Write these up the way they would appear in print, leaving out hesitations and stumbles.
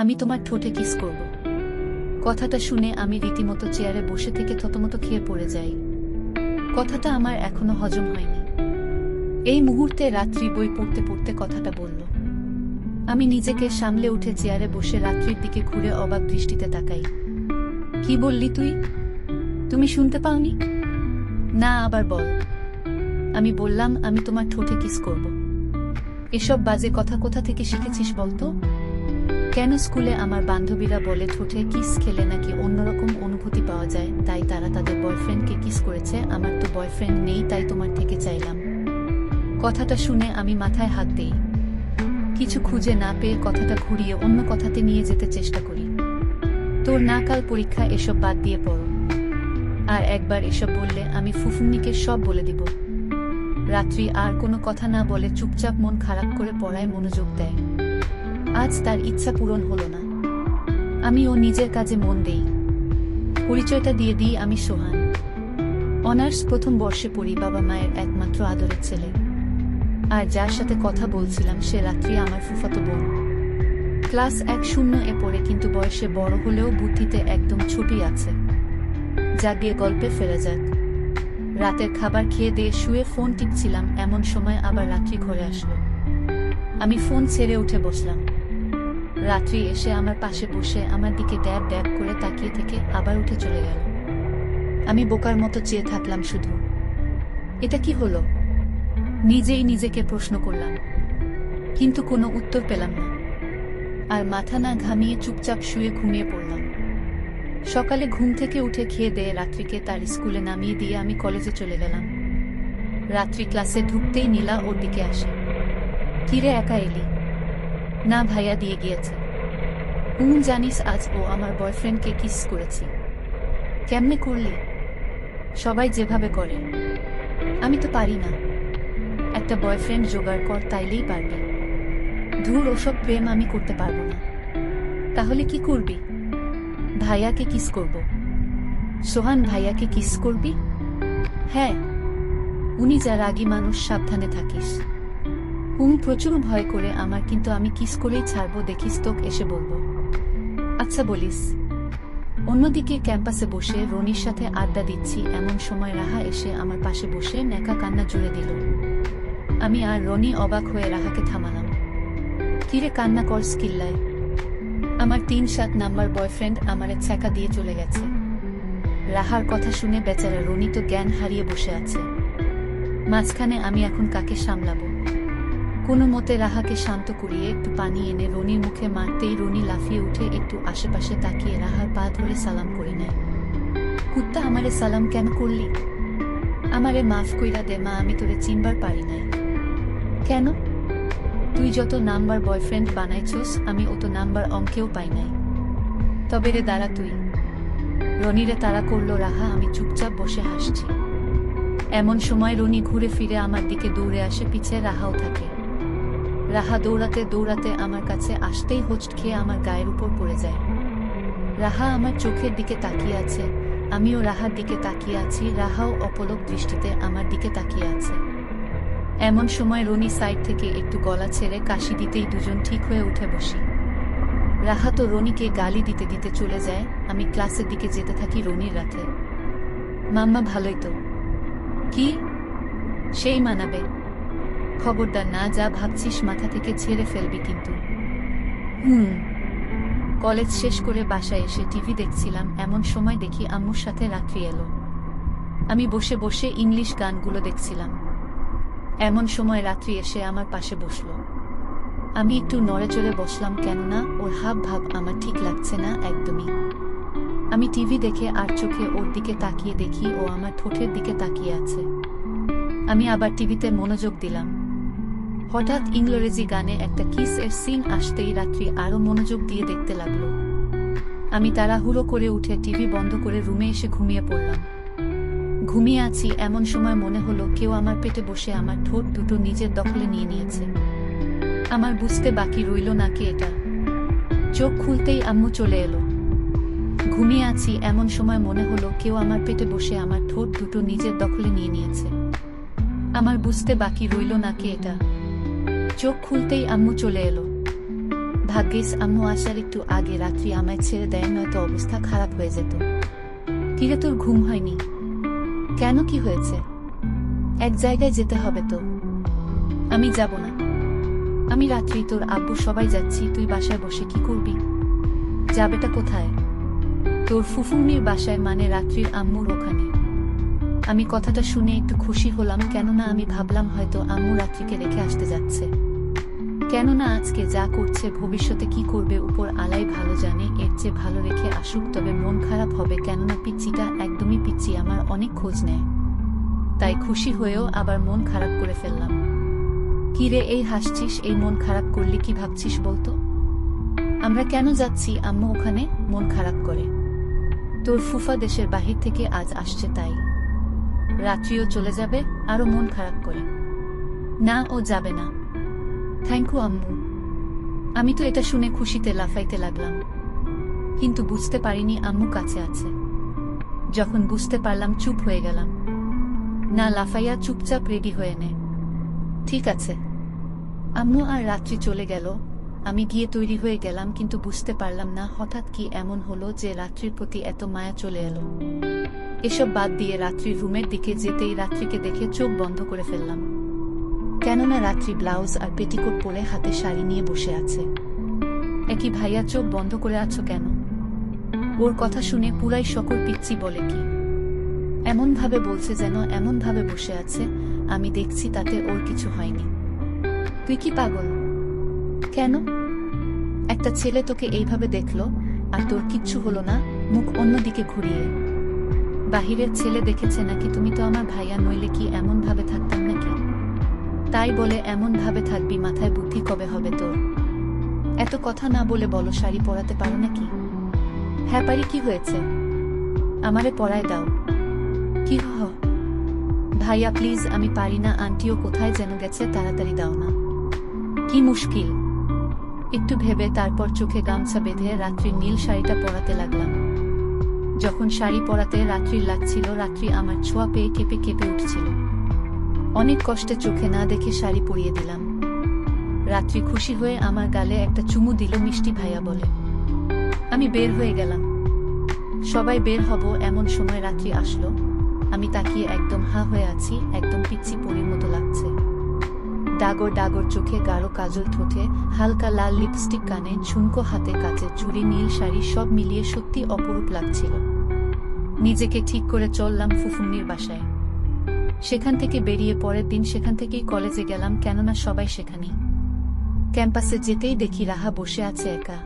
আমি তোমার ঠোঁটে কিস করব। কথাটা শুনে আমি রীতিমতো চেয়ারে বসে থেকে থতমত খেয়ে পড়ে যাই। কথাটা আমার এখনো হজম হয়নি। এই মুহূর্তে রাত্রি বই পড়তে পড়তে কথাটা বলল। আমি নিজেকে সামলে উঠে চেয়ারে বসে রাত্রির দিকে ঘুরে অবাক দৃষ্টিতে তাকাই। কি বললি তুই? তুমি শুনতে পাওনি? না, আবার বল। আমি বললাম, আমি তোমার ঠোঁটে কিস করব। এসব বাজে কথা কোথা থেকে শিখেছিস বলতো? কেন স্কুলে আমার বান্ধবীরা বলে ঠোঁটে কিস খেলে নাকি অন্যরকম অনুভূতি পাওয়া যায়, তাই তারা তাদের বয়ফ্রেন্ডকে কিস করেছে। আমার তো বয়ফ্রেন্ড নেই, তাই তোমার থেকে চাইলাম। কথাটা শুনে আমি মাথায় হাত দেই। কিছু খুঁজে না পেয়ে কথাটা ঘুরিয়ে অন্য কথাতে নিয়ে যেতে চেষ্টা করি। তোর না কাল পরীক্ষা, এসব বাদ দিয়ে পড়ো। আর একবার এসব বললে আমি ফুফুন্নিকে সব বলে দিব। রাত্রি আর কোনো কথা না বলে চুপচাপ মন খারাপ করে পড়ায় মনোযোগ দেয়। আজ তার ইচ্ছা পূরণ হলো না। আমিও নিজের কাজে মন দেই। পরিচয়টা দিয়ে দিই, আমি সোহান। অনার্স প্রথম বর্ষে পড়ি, বাবা মায়ের একমাত্র আদরের ছেলে। আর যার সাথে কথা বলছিলাম সে রাত্রি আমার ফুফাতো বোন। ক্লাস 1-0 পড়ে, কিন্তু বয়সে বড় হলেও বুদ্ধিতে একদম ছোটই আছে। যা দিয়ে গল্পে ফেরা যাক। রাতের খাবার খেয়ে দিয়ে শুয়ে ফোন টিপছিলাম, এমন সময় আবার রাত্রি ঘরে আসলো। আমি ফোন ছেড়ে উঠে বসলাম। রাত্রি এসে আমার পাশে বসে আমার দিকে ড্যাব ড্যাব করে তাকিয়ে থেকে আবার উঠে চলে গেল। আমি বোকার মতো চেয়ে থাকলাম শুধু। এটা কি হলো? নিজেই নিজেকে প্রশ্ন করলাম, কিন্তু কোনো উত্তর পেলাম না। আর মাথা না ঘামিয়ে চুপচাপ শুয়ে ঘুমিয়ে পড়লাম। সকালে ঘুম থেকে উঠে খেয়ে দিয়ে রাত্রিকে তার স্কুলে নামিয়ে দিয়ে আমি কলেজে চলে গেলাম। রাত্রি ক্লাসে ঢুকতেই নীলা ওর দিকে আসে। কিরে, একা এলি? না, ভাইয়া দিয়ে গিয়েছে। জানিস আজ ও আমার বয়ফ্রেন্ডকে কিস করেছি। কেমনে করলি? সবাই যেভাবে করে। আমি তো পারি না। একটা বয়ফ্রেন্ড জোগাড় কর, তাইলেই পারবি। ধুর, ওসব প্রেম আমি করতে পারবো না। তাহলে কি করবি? ভাইয়াকে কিস করব। সোহান, ভাইয়াকে কিস করবি? হ্যাঁ। উনি যা রাগী মানুষ, সাবধানে থাকিস। প্রচুর ভয় করে আমার, কিন্তু আমি কিস করেই ছাড়বো, দেখিস তোকে এসে বলবো। আচ্ছা বলিস। অন্যদিকে ক্যাম্পাসে বসে রনির সাথে আড্ডা দিচ্ছি, এমন সময় রাহা এসে আমার পাশে বসে নেকা কান্না জুড়ে দিল। আমি আর রনি অবাক হয়ে রাহাকে থামালাম। কিরে, কান্না কর স্কিল্লায়? আমার 3-7 নাম্বার বয়ফ্রেন্ড আমারে ছ্যাঁকা দিয়ে চলে গেছে। রাহার কথা শুনে বেচারা রনি তো জ্ঞান হারিয়ে বসে আছে। মাঝখানে আমি এখন কাকে সামলাবো? কোনো মতে রাহাকে শান্ত করিয়ে একটু পানি এনে রনির মুখে মারতেই রনি লাফিয়ে উঠে একটু আশেপাশে তাকিয়ে রাহার পা ধরে সালাম করে নেয়। কুত্তা, আমারে সালাম কেন করলি? আমারে মাফ কইরা দে মা, আমি তোরে চিনবার পারি নাই। কেন? তুই যত নাম্বার বয়ফ্রেন্ড বানাইছস আমি অত নাম্বার অঙ্কেও পাই নাই। তবে রে দাঁড়া তুই। রনিরে তাড়া করলো রাহা। আমি চুপচাপ বসে হাসছি। এমন সময় রনি ঘুরে ফিরে আমার দিকে দৌড়ে আসে, পিছে রাহাও থাকে। রাহা দৌড়াতে দৌড়াতে আমার কাছে আসতেই হোঁচট খেয়ে আমার গায়ের উপর পড়ে যায়। রাহা আমার চোখের দিকে তাকিয়ে আছে, আমিও রাহার দিকে তাকিয়ে আছি। রাহাও অপলক দৃষ্টিতে আমার দিকে তাকিয়ে আছে। এমন সময় রনি সাইড থেকে একটু গলা ছেড়ে কাশি দিতেই দুজন ঠিক হয়ে উঠে বসি। রাহা তো রনিকে গালি দিতে দিতে চলে যায়। আমি ক্লাসের দিকে যেতে থাকি রনির রাতে। মাম্মা ভালোই তো। কি? সেই মানাবে। খবরদার না, যা ভাবছিস মাথা থেকে ছেড়ে ফেলবি কিন্তু। কলেজ শেষ করে বাসায় এসে টিভি দেখছিলাম, এমন সময় দেখি আম্মুর সাথে রাত্রি এলো। আমি বসে বসে ইংলিশ গানগুলো দেখছিলাম। এমন সময় রাত্রি এসে আমার পাশে বসলো। আমি একটু নড়েচড়ে বসলাম, কেননা ওর হাব ভাব আমার ঠিক লাগছে না একদমই। আমি টিভি দেখে আর চোখে ওর দিকে তাকিয়ে দেখি ও আমার ঠোঁটের দিকে তাকিয়ে আছে। আমি আবার টিভিতে মনোযোগ দিলাম। হঠাৎ ইংরেজি গানে একটা কিস এর সিন আসতেই রাত্রি আরো মনোযোগ দিয়ে দেখতে লাগলো। আমি তাড়াহুড়ো করে উঠে টিভি বন্ধ করে রুমে এসে ঘুমিয়ে পড়লাম। ঘুমিয়ে আছি, এমন সময় মনে হলো কেউ আমার পেটে বসে আমার ঠোঁট দুটো নিজের দখলে নিয়ে নিয়েছে। আমার বুঝতে বাকি রইল না কি এটা। চোখ খুলতেই আম্মু চলে এলো। ঘুমিয়ে আছি, এমন সময় মনে হলো কেউ আমার পেটে বসে আমার ঠোঁট দুটো নিজের দখলে নিয়ে নিয়েছে। আমার বুঝতে বাকি রইল না কি এটা। চোখ খুলতেই আম্মু চলে এলো। ভাগ্যিস আম্মু আসার একটু আগে রাত্রি আমায় ছেড়ে দেয়, নয়তো অবস্থা খারাপ হয়ে যেত। কিরে তোর ঘুম হয়নি কেন? কি হয়েছে? এক জায়গায় যেতে হবে তো। আমি যাব না। আমি রাত্রি তোর আব্বু সবাই যাচ্ছি, তুই বাসায় বসে কি করবি? যাবেটা কোথায়? তোর ফুফুন্নির বাসায়, মানে রাত্রির আম্মুর ওখানে। আমি কথাটা শুনে একটু খুশি হলাম, কেননা আমি ভাবলাম হয়তো আম্মু রাত্রিকে রেখে আসতে যাচ্ছে। কেননা আজকে যা করছে, ভবিষ্যতে কি করবে উপর আলাই ভালো জানে। এর চেয়ে ভালো রেখে আসুক, তবে মন খারাপ হবে, কেননা পিচ্চিটা একদমই পিচ্চি, আমার অনেক খোঁজ নেয়। তাই খুশি হয়েও আবার মন খারাপ করে ফেললাম। কি রে, এই হাসছিস? এই মন খারাপ করলে কি ভাবছিস বলতো? আমরা কেন যাচ্ছি আম্মু ওখানে? মন খারাপ করে? তোর ফুফা দেশের বাহির থেকে আজ আসছে, তাই। রাত্রিও চলে যাবে, আরো মন খারাপ করে? না, ও যাবে না। থ্যাংক ইউ আম্মু। আমি তো এটা শুনে খুশিতে লাফাইতে লাগলাম, কিন্তু বুঝতে পারিনি আম্মু কাছে আছে। যখন বুঝতে পারলাম চুপ হয়ে গেলাম। না লাফাইয়া চুপচাপ রেডি হয়ে নে। ঠিক আছে। আম্মু আর রাত্রি চলে গেল। আমি গিয়ে তৈরি হয়ে গেলাম, কিন্তু বুঝতে পারলাম না হঠাৎ কি এমন হলো যে রাত্রির প্রতি এত মায়া চলে এলো। এসব বাদ দিয়ে রাত্রির রুমের দিকে যেতেই রাত্রিকে দেখে চোখ বন্ধ করে ফেললাম, কেননা রাত্রি ব্লাউজ আর পেটিকোট পরে হাতে শাড়ি নিয়ে বসে আছে। একই ভাইয়া, চোখ বন্ধ করে আছো কেন? ওর কথা শুনে পুরাই শকর পিচ্চি বলে কি এমন ভাবে বলছে যেন এমন ভাবে বসে আছে আমি দেখছি তাতে ওর কিছু হয়নি। তুই কি পাগল? কেন? একটা ছেলে তোকে এইভাবে দেখলো আর তোর কিচ্ছু হলো না? মুখ অন্যদিকে ঘুরিয়ে। বাহিরের ছেলে দেখেছে নাকি? তুমি তো আমার ভাইয়া, নইলে কি এমন ভাবে থাকতাম নাকি? তাই বলে এমন ভাবে থাকবি? মাথায় বুদ্ধি কবে হবে তোর? এত কথা না বলে বলো, শাড়ি পরাতে পারো নাকি? হ্যাঁ পারি। কি হয়েছে? আমারে পরায় দাও। কি ভাইয়া প্লিজ, আমি পারি না। আন্টিও কোথায় যেন গেছে, তাড়াতাড়ি দাও না। কি মুশকিল? একটু ভেবে তারপর চোখে গামছা বেঁধে রাত্রির নীল শাড়িটা পরাতে লাগলাম। যখন শাড়ি পরাতে রাত্রির লাগছিল, রাত্রি আমার ছোঁয়া পেয়ে কেঁপে কেঁপে উঠছিল। অনেক কষ্টে চোখে না দেখে শাড়ি পরিয়ে দিলাম। রাত্রি খুশি হয়ে আমার গালে একটা চুমু দিল, মিষ্টি ভাইয়া বলে। আমি বের হয়ে গেলাম। সবাই বের হব এমন সময় রাত্রি আসলো। আমি তাকিয়ে একদম হা হয়ে আছি, একদম পিচ্চি পরীর মতো লাগছে। ডাগর ডাগর চোখে, গাঢ় কাজল ঠোঁটে, হালকা লাল লিপস্টিক, কানে ঝুমকো, হাতে কাচের চুড়ি, নীল শাড়ি, সব মিলিয়ে সত্যি অপরূপ লাগছিল। নিজেকে ঠিক করে চললাম ফুফুন্নির বাসায়। সেখান থেকে বেরিয়ে পরের দিন সেখান থেকেই কলেজে গেলাম, কেননা সবাই সেখানেই। ক্যাম্পাসে যেতেই দেখি রাহা বসে আছে একা।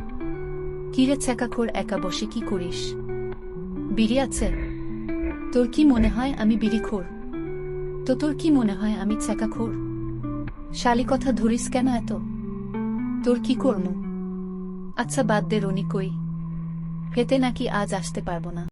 কিরে ছ্যাঁকাখোর, একা বসে কি করিস? বিড়ি আছে? তোর কি মনে হয় আমি বিড়িখোর? তো তোর কি মনে হয় আমি ছ্যাঁকাখোর? শালি কথা ধরিস কেন এত? তোর কি কর্ম? আচ্ছা বাদ দে, রনি কই? হেতে নাকি আজ আসতে পারবো না?